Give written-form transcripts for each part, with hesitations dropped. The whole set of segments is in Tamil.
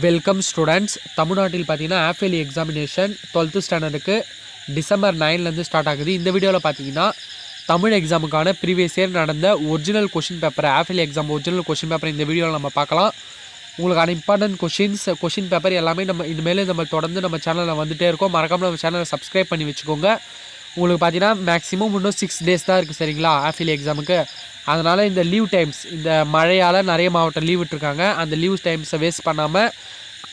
Welcome students. தமிழ்நாட்டில் பார்த்தீங்கன்னா ஆஃப்-இயர்லி எக்ஸாமினேஷன் 12th ஸ்டாண்டர்டுக்கு டிசம்பர் 9லேருந்து ஸ்டார்ட் ஆகுது. இந்த வீடியோவில் பார்த்தீங்கன்னா தமிழ் எக்ஸாமுக்கான ப்ரீவியஸ் இயர் நடந்த original question paper, half yearly exam original question paper இந்த வீடியோவில் நம்ம பார்க்கலாம். உங்களுக்கான இம்பார்ட்டன்ட் கொஷின் பேப்பர் எல்லாமே இனிமேல் நம்ம தொடர்ந்து நம்ம சேனலில் வந்துகிட்டே இருக்கோம். மறக்காமல் நம்ம சேனலை சப்ஸ்கிரைப் பண்ணி வச்சுக்கோங்க. உங்களுக்கு பார்த்தீங்கன்னா மேக்ஸிமம் இன்னும் 6 days தான் இருக்குது சரிங்களா ஆஃப்-இயர்லி எக்ஸாமுக்கு. அதனால் இந்த லீவ் டைம்ஸ், இந்த மழையால் நிறைய மாவட்டம் லீவ் விட்டுருக்காங்க. அந்த லீவ் டைம்ஸை வேஸ்ட் பண்ணாமல்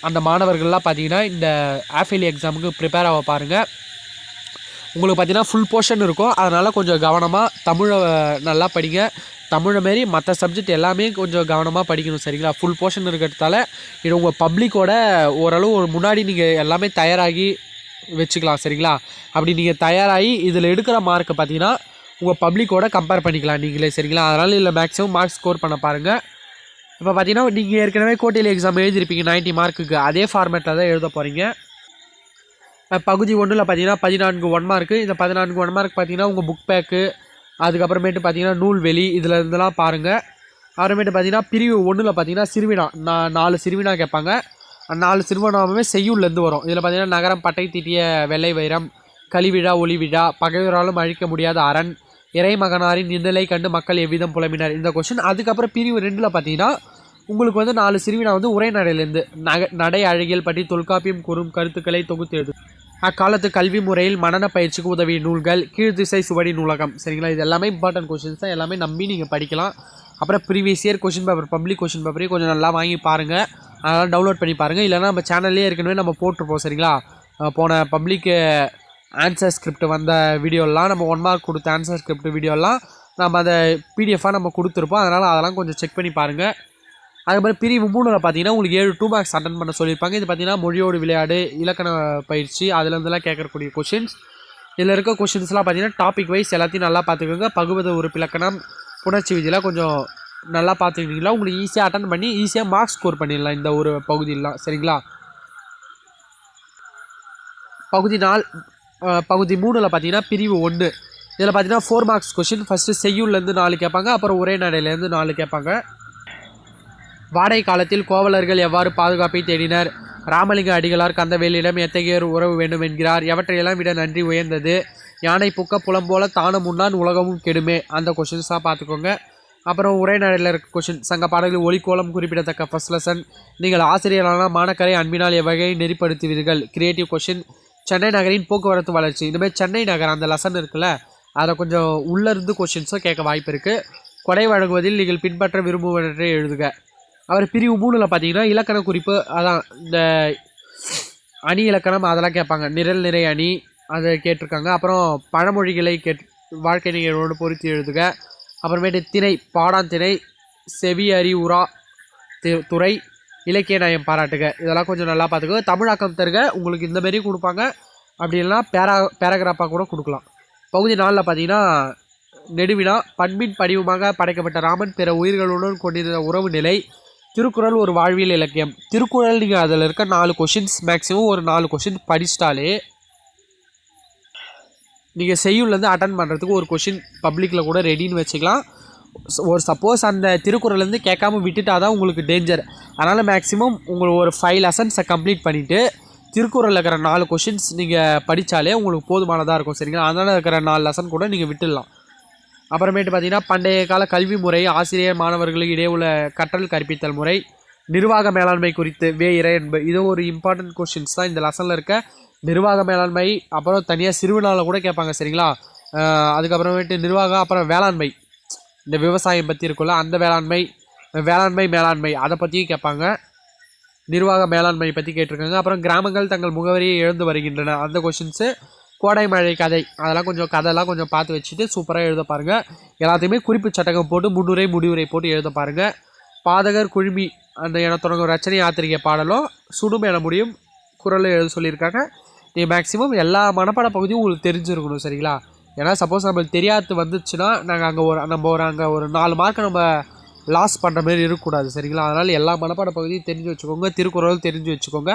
அந்த மாணவர்கள்லாம் பார்த்தீங்கன்னா இந்த ஆஃப்-இயர்லி எக்ஸாமுக்கு ப்ரிப்பேர் ஆக பாருங்கள். உங்களுக்கு பார்த்தீங்கன்னா ஃபுல் போர்ஷன் இருக்கும். அதனால் கொஞ்சம் கவனமாக தமிழை நல்லா படிங்க. தமிழை மாரி மற்ற சப்ஜெக்ட் எல்லாமே கொஞ்சம் கவனமாக படிக்கணும் சரிங்களா. ஃபுல் போர்ஷன் இருக்கிறதால இது உங்கள் பப்ளிக்கோட ஓரளவு முன்னாடி நீங்கள் எல்லாமே தயாராகி வச்சுக்கலாம் சரிங்களா. அப்படி நீங்கள் தயாராகி இதில் எடுக்கிற மார்க்கை பார்த்தீங்கன்னா உங்கள் பப்ளிக்கோட கம்பேர் பண்ணிக்கலாம் நீங்களே சரிங்களா. அதனால் இல்லை மேக்ஸிமம் மார்க்ஸ் ஸ்கோர் பண்ண பாருங்கள். இப்போ பார்த்தீங்கன்னா நீங்கள் ஏற்கனவே கோட்டையில் எக்ஸாம் எழுதிருப்பீங்க 90 மார்க்குக்கு, அதே ஃபார்மேட்டில் தான் எழுத போகிறீங்க. பகுதி 1ல் பார்த்தீங்கன்னா 14 1 மார்க்கு. இந்த 14 1 மார்க் பார்த்தீங்கன்னா உங்கள் புக் பேக்கு, அதுக்கப்புறமேட்டு பார்த்தீங்கன்னா நூல்வெளி, இதில் இருந்தெல்லாம் பாருங்கள். அப்புறமேட்டு பார்த்தீங்கன்னா பிரிவு 1ல் பார்த்தீங்கன்னா சிறுவினா 4 சிறுவினா கேட்பாங்க. 4 சிறுவினாவுமே செய்யுள்லேருந்து வரும். இதில் பார்த்தீங்கன்னா நகரம் பட்டை தீட்டிய வெள்ளை வைரம், கலிவிழா ஒளிவிழா, பகைவராலும் அழிக்க முடியாத அரண், இறைமகனாரின் நிழலை கண்டு மக்கள் எவ்விதம் புலம்பினர், இந்த கொஸ்டின். அதுக்கப்புறம் பிரிவு 2ல் பார்த்தீங்கன்னா உங்களுக்கு வந்து 4 சிறுவினா வந்து உரைநடையிலேருந்து நடை அழகியல் பற்றி தொல்காப்பியம் கூறும் கருத்துக்களை தொகுத்து எழுது. அக்காலத்து கல்வி முறையில் மனன பயிற்சிக்கு உதவிய நூல்கள், கீழ்திசை சுவடி நூலகம் சரிங்களா. இது எல்லாமே இம்பார்ட்டன்ட் கொஸ்டின்ஸ் தான், எல்லாமே நம்பி நீங்கள் படிக்கலாம். அப்புறம் previous year question paper, public question பேப்பரையும் கொஞ்சம் நல்லா வாங்கி பாருங்கள். அதனால் டவுன்லோட் பண்ணி பாருங்கள். இல்லைனா நம்ம சேனல்லே ஏற்கனவே நம்ம போட்டிருப்போம் சரிங்களா. போன பப்ளிக் ஆன்சர் ஸ்கிரிப்ட் வந்த வீடியோலாம், நம்ம 1 மார்க் கொடுத்த ஆன்சர் ஸ்கிரிப்ட் வீடியோலாம் நம்ம அதை பிடிஎஃபாக நம்ம கொடுத்துருப்போம். அதனால் அதெல்லாம் கொஞ்சம் செக் பண்ணி பாருங்கள். அதுக்கப்புறம் பிரிவு 3ல் பார்த்தீங்கன்னா உங்களுக்கு 7 2 மார்க்ஸ் அட்டன் பண்ண சொல்லியிருப்பாங்க. இது பார்த்தீங்கன்னா மொழியோடு விளையாடு, இலக்கண பயிற்சி, அதுலேருந்துலாம் கேட்கக்கூடிய கொஷின்ஸ். இதில் இருக்க கொஷின்ஸ்லாம் பார்த்தீங்கன்னா டாபிக் வைஸ் எல்லாத்தையும் நல்லா பார்த்துக்கோங்க. பகுபத உறுப்பிலக்கணம், புணர்ச்சி விதியெலாம் கொஞ்சம் நல்லா பார்த்துக்கிட்டீங்களா உங்களுக்கு ஈஸியாக அட்டன் பண்ணி ஈஸியாக மார்க்ஸ் ஸ்கோர் பண்ணிடலாம் இந்த ஒரு பகுதியெலாம் சரிங்களா. பகுதி 3ல் பார்த்தீங்கன்னா பிரிவு 1, இதில் பார்த்தீங்கன்னா 4 மார்க்ஸ் கொஷின். ஃபஸ்ட்டு செய்யுள்லேருந்து 4 கேட்பாங்க, அப்புறம் உரைநடையிலேருந்து 4 கேட்பாங்க. வாடகை காலத்தில் கோவலர்கள் எவ்வாறு பாதுகாப்பை தேடினர், ராமலிங்க அடிகளார் கந்தவேலியிடம் எத்தகைய உறவு வேண்டும் என்கிறார், எவற்றையெல்லாம் விட நன்றி உயர்ந்தது, யானை புக்க புலம் போல தானும் முன்னான் உலகமும் கெடுமே, அந்த கொஷின்ஸாக பார்த்துக்கோங்க. அப்புறம் உரைநடையில் இருக்க கொஷின், சங்க பாடல்கள் ஒலிக்கோலம் குறிப்பிடத்தக்க ஃபர்ஸ்ட் லெசன், நீங்கள் ஆசிரியரான மாணக்கரை அன்பினால் எவ்வகையை நெறிப்படுத்துவீர்கள், கிரியேட்டிவ் கொஷின், சென்னை நகரின் போக்குவரத்து வளர்ச்சி. இந்தமாதிரி சென்னை நகர் அந்த லெசன் இருக்குல்ல, அதை கொஞ்சம் உள்ளேருந்து கொஷின்ஸும் கேட்க வாய்ப்பு இருக்குது. கொடை வழங்குவதில் நீங்கள் பின்பற்ற விரும்புவதை எழுதுக. அவர் பிரிவு 3ல் பார்த்தீங்கன்னா இலக்கண குறிப்பு, அதான் இந்த அணி இலக்கணம் அதெல்லாம் கேட்பாங்க. நிரல் நிறை அணி அதை கேட்டிருக்காங்க. அப்புறம் பழமொழிகளை வாழ்க்கை நிகழ்வோடு பொருத்தி எழுதுக. அப்புறமேட்டு திணை, பாடாந்திணை, செவி அறிவுரா துறை, இலக்கிய நயம் பாராட்டுக, இதெல்லாம் கொஞ்சம் நல்லா பார்த்துக்கோங்க. தமிழாக்கம் தருக உங்களுக்கு இந்த மாரி கொடுப்பாங்க. அப்படி இல்லைனா பேராகிராஃபாக கூட கொடுக்கலாம். பகுதி 4ல் பார்த்தீங்கன்னா நெடுவினா, பண்பின் படிவமாக படைக்கப்பட்ட ராமன் பிற உயிர்களுடன் கொண்டிருந்த உறவு நிலை, திருக்குறள் ஒரு வாழ்வியல் இலக்கியம். திருக்குறள் நீங்கள் அதில் இருக்க 4 கொஷின்ஸ் மேக்ஸிமம் ஒரு 4 கொஷின் படிச்சிட்டாலே நீங்கள் செய்யுள்லேருந்து அட்டன் பண்ணுறதுக்கு ஒரு கொஷின் பப்ளிக்கில் கூட ரெடின்னு வச்சுக்கலாம். ஒரு சப்போஸ் அந்த திருக்குறள்லேருந்து கேட்காம விட்டுட்டால் தான் உங்களுக்கு டேஞ்சர். அதனால் மேக்ஸிமம் உங்களுக்கு ஒரு 5 லெசன்ஸை கம்ப்ளீட் பண்ணிவிட்டு திருக்குறளில் இருக்கிற 4 கொஷின்ஸ் நீங்கள் படித்தாலே உங்களுக்கு போதுமானதாக இருக்கும் சரிங்களா. அதனால் இருக்கிற 4 லெசன் கூட நீங்கள் விட்டுடலாம். அப்புறமேட்டு பார்த்தீங்கன்னா பண்டைய கால கல்வி முறை, ஆசிரியர் மாணவர்களுக்கு இடையே உள்ள கற்றல் கற்பித்தல் முறை, நிர்வாக மேலாண்மை குறித்து இறை என்பது, இது ஒரு இம்பார்ட்டன்ட் கொஷின்ஸ் தான் இந்த லெசனில் இருக்க. நிர்வாக மேலாண்மை, அப்புறம் தனியாக சிறுவினாவில் கூட கேட்பாங்க சரிங்களா. அதுக்கப்புறமேட்டு நிர்வாகம், அப்புறம் வேளாண்மை, இந்த விவசாயம் பற்றி இருக்குல்ல அந்த வேளாண்மை அதை பற்றியும் கேட்பாங்க. நிர்வாக மேலாண்மை பற்றி கேட்டிருக்காங்க. அப்புறம் கிராமங்கள் தங்கள் முகவரியை இழந்து வருகின்றன, அந்த கொஷின்ஸு. கோடை மழை கதை, அதெல்லாம் கொஞ்சம் கதைலாம் கொஞ்சம் பார்த்து வச்சுட்டு சூப்பராக எழுத பாருங்கள். எல்லாத்தையுமே குறிப்பு சட்டகம் போட்டு முன்னுரை முடிவுரை போட்டு எழுத பாருங்கள். பாதகர் குழுமி அந்த என தொடங்கும் ரச்சனை யாத்திரிகை பாடலும் சுடும் என முடியும் குரலும் எழுத சொல்லியிருக்காங்க. நீங்கள் மேக்ஸிமம் எல்லா மனப்பாட பகுதியும் உங்களுக்கு தெரிஞ்சிருக்கணும் சரிங்களா. ஏன்னா சப்போஸ் நம்மளுக்கு தெரியாது வந்துச்சுன்னா நாங்கள் அங்கே ஒரு 4 மார்க்கை நம்ம லாஸ் பண்ணுற மாதிரி இருக்கக்கூடாது சரிங்களா. அதனால் எல்லா மனப்பாட பகுதியும் தெரிஞ்சு வச்சுக்கோங்க, திருக்குறள் தெரிஞ்சு வச்சுக்கோங்க.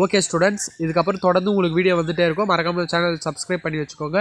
ஓகே ஸ்டூடெண்ட்ஸ், இதுக்கப்புறம் தொடர்ந்து உங்களுக்கு வீடியோ வந்துகிட்டே இருக்கும். மறக்காமல் சேனல் சப்ஸ்கிரைப் பண்ணி வச்சுக்கோங்க.